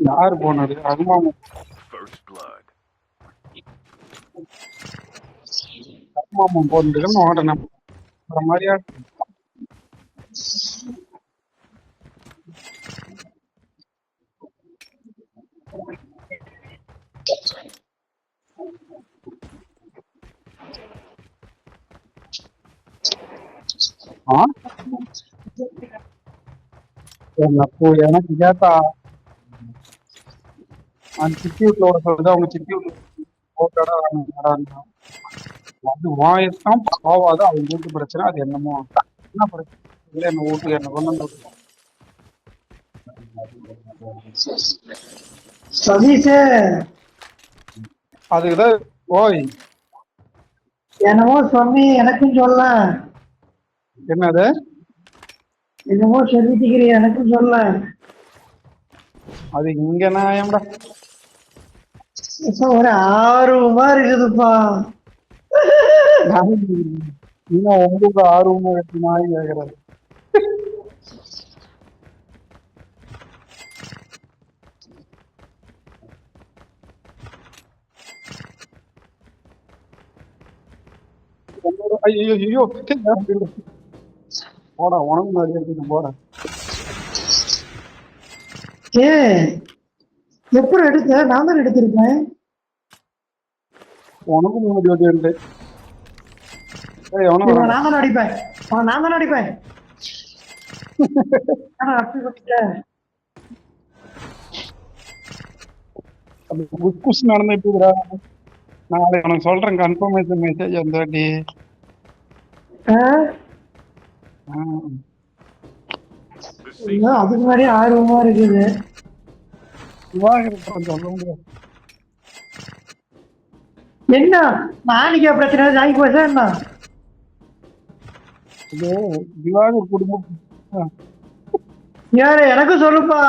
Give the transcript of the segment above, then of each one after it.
யாரு போனது? அருமாமம். அருமாமம் போனதுன்னு ஓடணும் மாதிரியா. எனக்கு கேட்டா அந்த சித்தி வீட்டுல சொல்றது அவங்க சித்தி வீட்டு போட்டோட அது வாயத்தான் பாவாது. அவங்க வீட்டு பிரச்சனை. அது என்னமோ என்ன பிரச்சனை என்ன வீட்டுக்கு என்ன கொண்டு வந்து சதீஷ் அதுக்குதான். ஓய் என்னமோ சொன்னி எனக்கும் சொல்ல. என்னது? என்னமோ சொல்லிட்டு எனக்கும் சொல்ல. அது இங்க நியாயம்டா. ஒரு ஆர்வமா இருக்குதுப்பா. இன்னும் 9 ஆர்வமா எடுத்து நாய் கேக்குறாரு. ஐயோ ஐயோ போடா உனக்கு மாதிரி இருக்கு. போடா எப்படி எடுத்த? நான் தான் எடுத்திருக்கேன். உனக்கு முன்னாடி வந்து இருக்கு. நான் தான் அடிப்பேன். நான் தான் அடிப்பேன். நடந்துட்டு இருக்கிறா. நாளை உனக்கு சொல்றேன் கன்ஃபர்மேஷன் மெசேஜ் வந்தாட்டி. அதுக்கு முன்னாடி ஆர்வமா இருக்குது. சொல்ல முடியாது. என்ன நாளைக்கு பிரச்சனை? நாளைக்கு பேச என்ன? இது திவாகர் குடும்பம். யாரு எனக்கும் சொல்லுப்பா.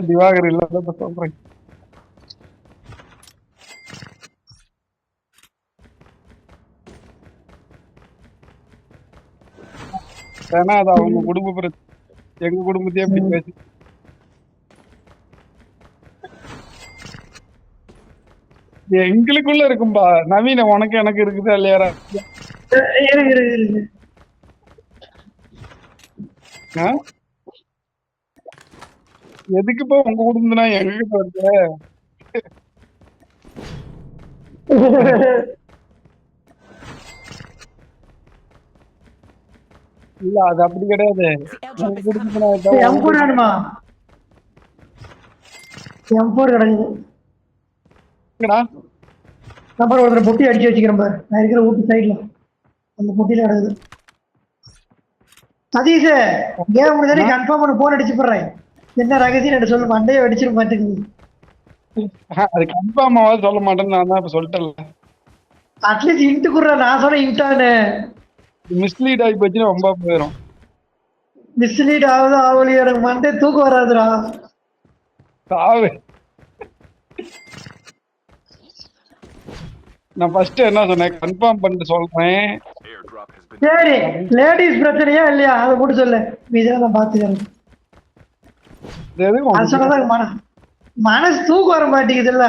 திவாகர் இல்லாத சொல்றேன். ஏன்னா அது அவங்க குடும்ப பிரச்சனை. எங்க குடும்பத்தையே அப்படி பேசி எங்களுக்குள்ள இருக்கும்பா. நவீன உனக்கு எனக்கு இருக்குதா இல்லையாரா? எதுக்குப்பா உங்க குடும்பம்னா எங்க கிட்ட இருக்கு? இல்ல அது அப்படி கிடையாது. ஒருத்தர் பொட்டி அடிச்சு வச்சுக்கிறேன் பாரு. நான் இருக்கிற வீட்டு சைட்ல அந்த பொட்டியில கிடக்குது. சதீஷ் கேம் முடிஞ்சா கன்ஃபார்ம் பண்ண போன் அடிச்சு போடுறேன். என்ன ரகசியம் என்று சொல்லு. மண்டையை அடிச்சிட மாட்டேங்குது. அது கன்ஃபார்மாவது சொல்ல மாட்டேன்னு நான் தான் இப்ப சொல்லிட்டேன். அட்லீஸ்ட் இன்ட்டு குடுறா. நான் சொன்ன இன்ட்டானு மிஸ்லீட் ஆகி போச்சுன்னா ரொம்ப போயிடும். மிஸ்லீட் ஆகுது ஆகலையா? எனக்கு மண்டே தூக்கம் வராதுடா. சாவு. நான் ஃபர்ஸ்ட் என்ன சொன்னேன்? கன்ஃபார்ம் பண்ணிட்டு சொல்றேன். சரி லேடிஸ் பிரச்சனையா இல்லையா அதை மட்டும் சொல்லு. இதெல்லாம் நான் பாத்துக்கிறேன். அது சொன்னதான் மனசு தூக்கம் வர மாட்டேங்குது இல்ல.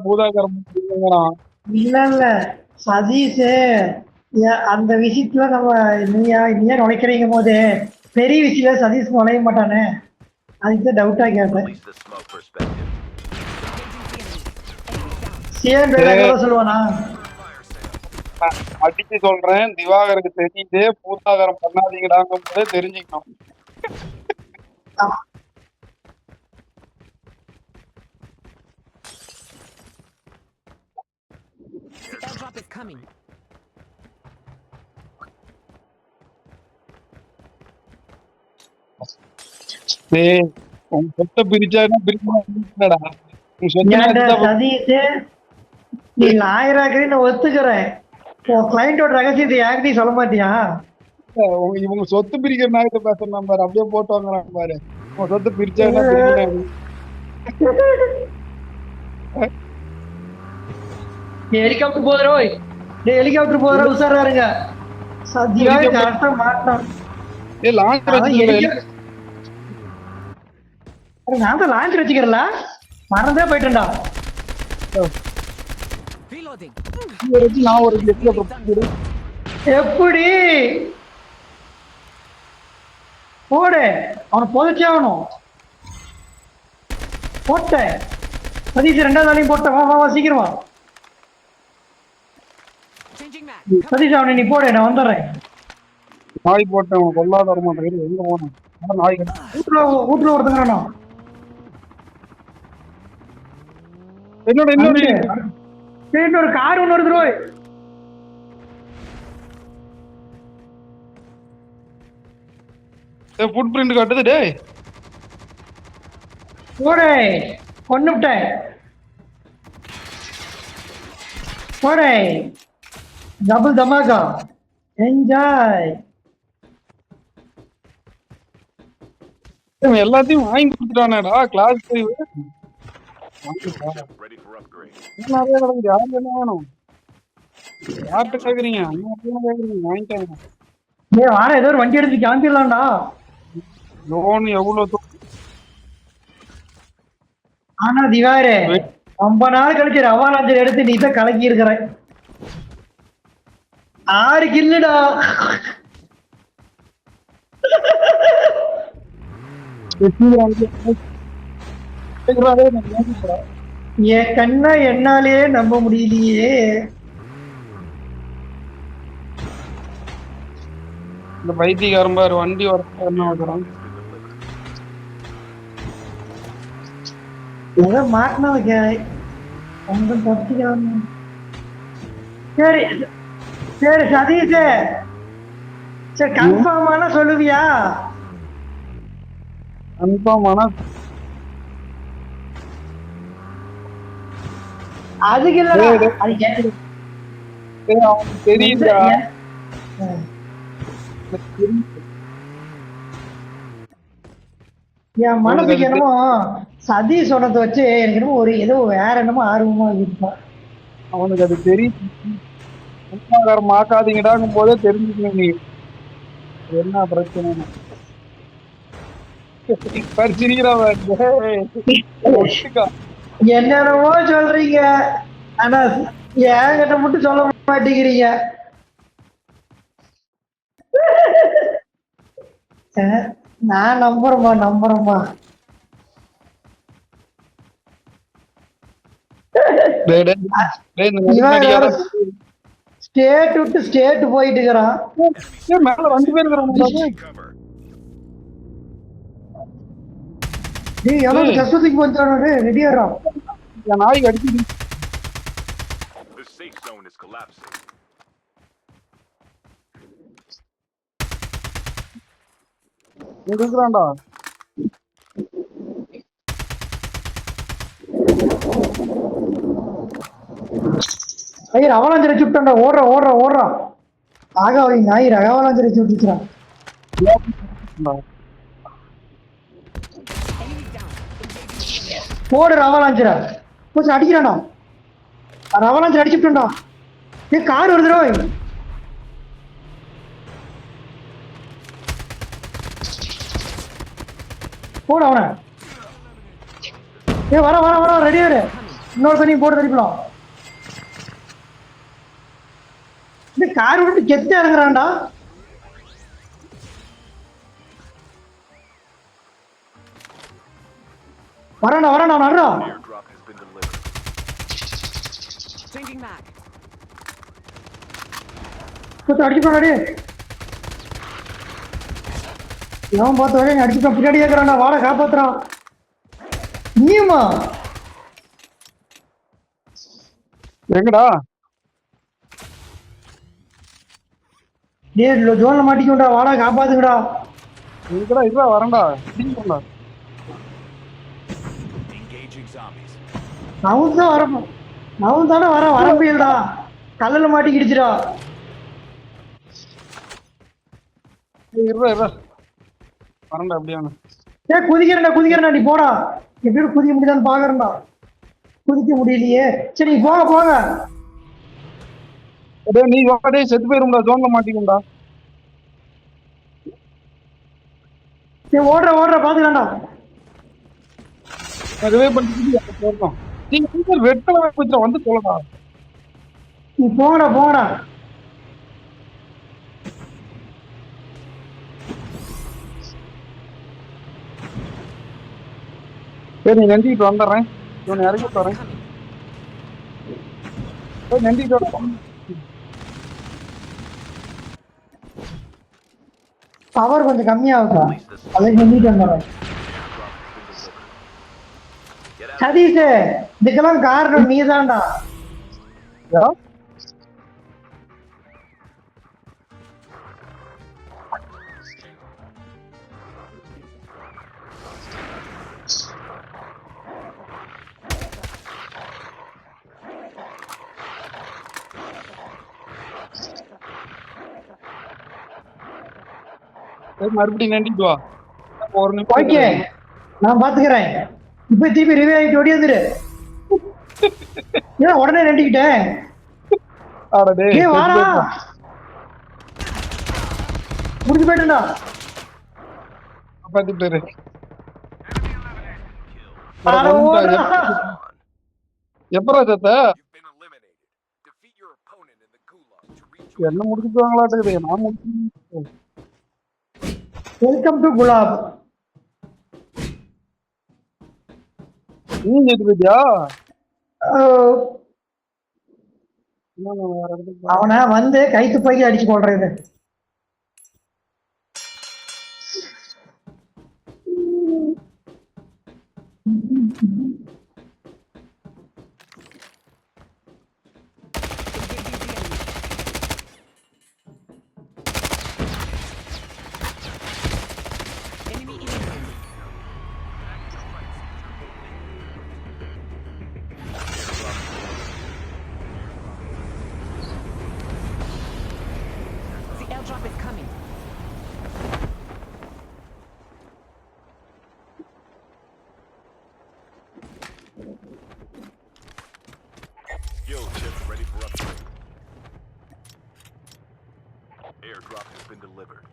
பூதாகரம் இல்ல இல்ல சதீஷ் அந்த விஷயத்துல நம்ம நீயா நுழைக்கிறீங்க போது பெரிய விஷயம் சதீஷ் நுழைய மாட்டானே, அதுக்கு தான் டவுட்டா கேட்டேன். Release the smoke perspective. CM பேர் சொல்லுவானா? நான் அடிச்சு சொல்றேன், திவாகருக்கு தெரியுது, பூதாகரம் பண்ணாதீங்கடாங்கும் போதே தெரிஞ்சுக்கணும். The airdrop is coming. டேய், உன் சொத்தை பிரிச்சானா பிரிக்கடா. உன் சொத்தை ஏன்டா அடிச்சா சதீஷ், நீ லாயராக்கிறீ நான் ஒத்துக்கிறேன். உன் கிளைண்டோட ரகசியத்தை யாருக்கிட்டையும் சொல்ல மாட்டியா? இவங்க சொத்து பிரிக்கிற நாயத்தை பேசுறான் பாரு, அப்படியே போட்டு வாங்குறான் பாரு. உன் சொத்தை பிரிச்சானா பிரிக்கணும். ஹெலிகாப்டர் போதுரோய், ஹெலிகாப்டர் போதுரா, உசாரா இருங்க. சத்தியா கரெக்டா மாட்டான். ஏய் லான்ச் நான் தான் லான்ச் வச்சுக்கிறல, மறந்தே போயிட்டேன்டா. Reloading. நான் ஒரு ஹெலிகாப்டர் எப்படி போடு, அவனை புதைச்சே ஆகணும். போட்டேன் சதீஷ், ரெண்டாவது நாளையும் போட்டேன். வா வா வா, சீக்கிரம் வா Changing mag. சதீஷ், அவனை நீ போடு, நான் வந்துடுறேன். நாய் போட்டேன், உனக்கு கொல்லாத வரமாட்டேன். எங்க போனேன் நாய் வீட்டுல ஒருத்தங்கிறானா? என்னோட இன்னொரு இன்னொரு கார் ஒன்று வருது ரோய். ஃபுட் பிரிண்ட் காட்டுது. டேய் போடே, கொன்னுட்டேன். போடே, டபுள் தமாகா, என்ஜாய். எல்லாத்தையும் வாங்கி கொடுத்துட்டானேடா கிளாஸ் 5. Ready for upgrade. நிறைய கிடக்குது. யாருக்கு என்ன வேணும்? யார்கிட்ட கேக்குறீங்க? அண்ணா கேக்குறீங்க, வாங்கிட்டாங்க. வார ஏதோ ஒரு வண்டி எடுத்து கிளம்பிடலாம்டா. லோன் எவ்வளவு ஆனா திவாரே, ரொம்ப நாள் கழிச்சு ரவாலாஞ்சல் எடுத்து நீ தான் கலக்கி இருக்கிற. 6 கில்லுடா. என் கண்ணா என்னாலே நம்ப முடியலையே. இந்த பைத்தியக்காரன் பாரு, வண்டி வரப்ப என்ன வைக்கிறான். ஏதோ மாட்டினதுக்கு ஒன்றும் தப்பிக்கலாம். சரி சரி சதீஷ், சரி கன்ஃபார்ம் ஆனா சொல்லுவியா? கன்ஃபார்ம் ஆனா அதுக்கு இல்லடா, அது கேட்டு அவனுக்கு தெரியுதா? என் மனசுக்கு என்னமோ சதீஷ் சொன்னதை வச்சு எனக்கு என்னமோ ஒரு ஏதோ வேற என்னமோ ஆர்வமா இருப்பான். அவனுக்கு அது தெரியும். மாக்காதீங்கடாங்கும் போதே தெரிஞ்சுக்கணும் நீ என்ன பிரச்சனை. என்னென்னமோ சொல்றீங்க, ஆனா என்கிட்ட மட்டும் சொல்ல மாட்டேங்கிறீங்க. நான் நம்புறேம்மா. ஸ்டேட் விட்டு ஸ்டேட் போயிட்டு இருக்கிறான். மேல 2 பேர் இருக்கிறாங்க. Cover. டேய் எவ்வளவு கஷ்டத்துக்கு வந்துட்டானே, ரெடியாரா? நாய்க்கு அடிச்சு The safe zone is collapsing. இருக்கிறான்டா. Iyer அவலாஞ்சரை சுட்டான்டா. ஓடுறா. ஆக அவளை நாயிர் அவலாஞ்சரை சுட்டுச்சான். போடு ரவலாஞ்சரா, கொஞ்சம் அடிக்கிறான்டா. ரவலாஞ்சர் அடிச்சுட்டான்டா. ஏ கார் வருதுரோ. போடு அவனை. ஏ வர ரெடியா இரு. இன்னொரு தண்ணி போட்டு தடிக்கலாம். இந்த கார் விட்டு கெத்து இறங்குறான்டா. வரான்டா வரான்டா நடுறா. Airdrop has been delivered. Changing mag. அடிச்சு போடாடி. எவன் பார்த்த வரையும் அடிச்சுட்டான். பின்னாடி ஏற்கிறான்டா. வாட காப்பாத்துறான். நீமா எங்கடா டே ஜோன்ல மாட்டிக்கோண்டா. வாடா காப்பாத்துங்கடா. எங்கடா இதுடா வரேன்டா அடிக்கடா. Engaging zombies. அவன் தான் வர அவன் தானே வர முடியலடா. கல்லுல மாட்டிக்கிடுச்சுடா. இருடா வரேன்டா அப்படியே. குதிக்கிறேன்டா நீ போடா. எப்படி குதிக்க முடியுதான்னு பாக்குறேன்டா. குதிக்க முடியலையே. சரி நீ போங்க. டேய் நீ வாடா செத்து போயிரும்டா ஜோன்ல மாட்டிக்கும்டா. சரி ஓடுற பாத்துக்கலாம்டா. ரிவைவ் பண்ணிட்டு போறோம். நீங்க வெட்டல வச்சுட்டு வந்து போலடா. நீ போங்கடா. சரி நீ நண்டிட்டு வந்துடுறேன். இவனை இறக்கி Airdrop வரேன். is coming. நண்டிட்டு பவர் கொஞ்சம் கம்மியாகுதா. அதை நம்பிட்டு வந்துடுறேன். சதீஷ் இதுக்கெல்லாம் காரணம் நீதான்டா. மறுபடியும் நண்டிட்டு வா. ஒரு நிமிஷம் ஓகே நான் பாத்துக்கிறேன். இப்ப திருப்பி ரிவே ஆகிட்டு ஓடியாந்துரு. ஏன் உடனே நண்டிக்கிட்டேன். வாடா முடிஞ்சு போயிட்டா. பாத்துட்டு எப்பரா சத்த You've been eliminated. Defeat your opponent in the gulag to reach your என்ன முடிச்சுட்டாங்களாட்டுக்குது. நான் முடிச்சு வெல்கம் டு குலாப். நீ நேற்று போயிட்டியா? அவனை வந்து கைத்து போய் அடிச்சு கொள்றது. Enemy eliminated. The airdrop is coming. skill chips ready for upgrade. Airdrop has been delivered.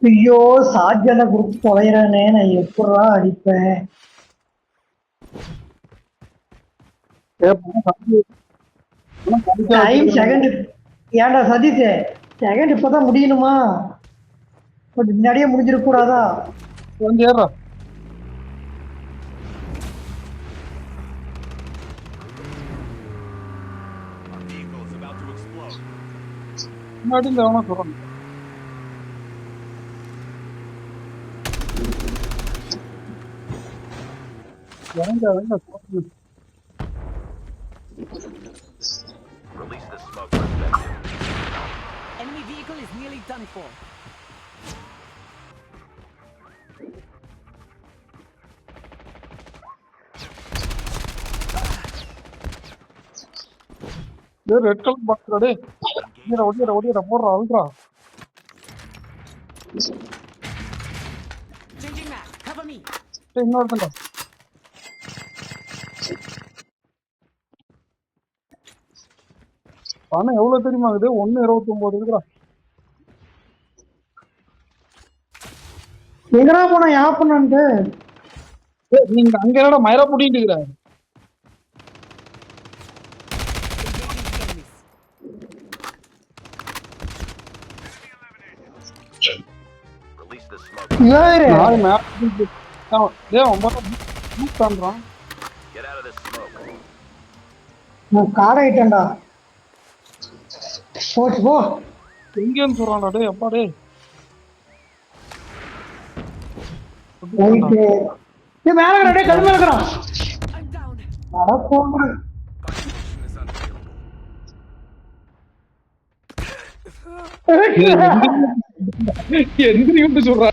ஐயோ சாஜனை குரூப் தொலைறானே. நான் எப்படா அடிப்பேன். Time second. ஏன்டா சதீஷ் செகண்ட் இப்பதான் முடியணுமா? கொஞ்சம் முன்னாடியே முடிஞ்சிருக்க கூடாதா? வந்து ஏறா. Our vehicle is about to explode. முன்னாடி இந்த எவனோ சொல்றான். இறங்க சொல்றேன். Release the smoke perspective. Enemy vehicle is nearly done for. Red colour பாக்ஸ்டா டேய். ஓடிடா போடுறா ultra. Changing mag. Cover me. டேய் இன்னொருத்தங்க. பணம் எவ்வளவு தெரியுமா இது? 1.29 இருக்குடா. எங்கடா போனா யா பண்ணான்ட்டு ஏய், நீங்க அங்க என்னடா மயிர புடிட்டு இருக்கிற? Engaging the enemies. Release the smoke. யாரு நாலு மேல புடிட்டு. டேய் அவன் பாரு மூவ் பண்றான். Get out of this smoke. நான் காடாயிட்டேன்டா. போச்சு போ. எங்கன்னு சொல்றான்டா டேய் அப்பா டேய். ரைட்டு. ஏய் மேல இருக்கடா டேய் கல் மேல இருக்கறான். I'm down. அட போங்க. எந்திரிக்கிட்டு சொல்றா